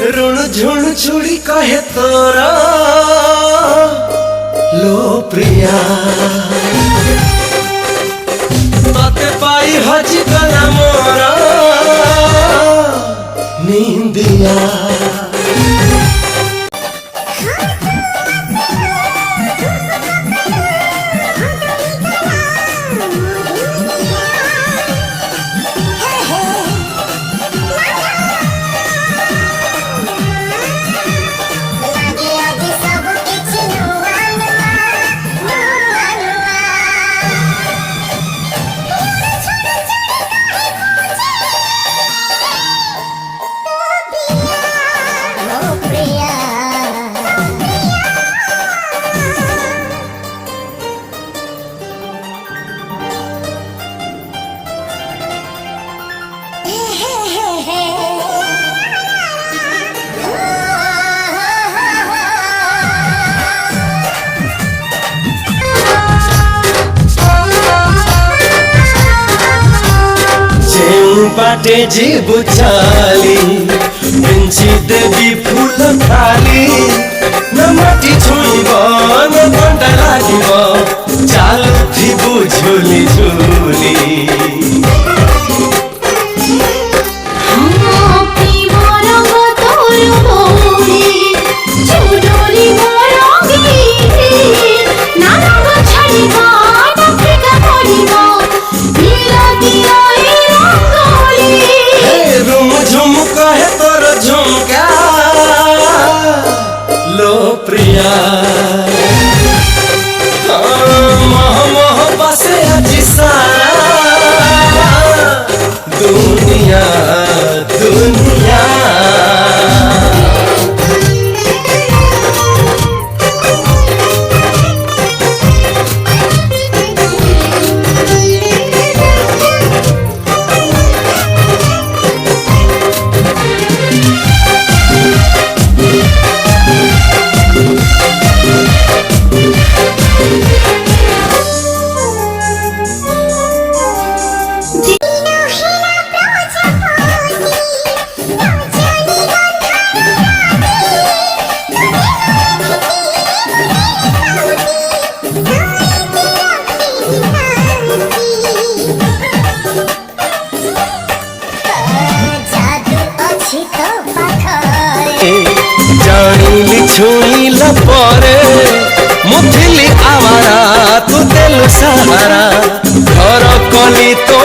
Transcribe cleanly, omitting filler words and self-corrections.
ऋण झुण छुड़ी कहे तोरा लो प्रिया बाते पाई हजी गला मोरा नींदिया बाटे जीव चाली बेंची देवी फूल थाली न माटी छुईब न कंटा लागिब चाल थिबु झुली झुली प्रिया मोह मोह बसे अजी सारा दुनिया दुनिया जानिली छुईला परे मुथिली आवारा तू देलु सहारा घर कली तो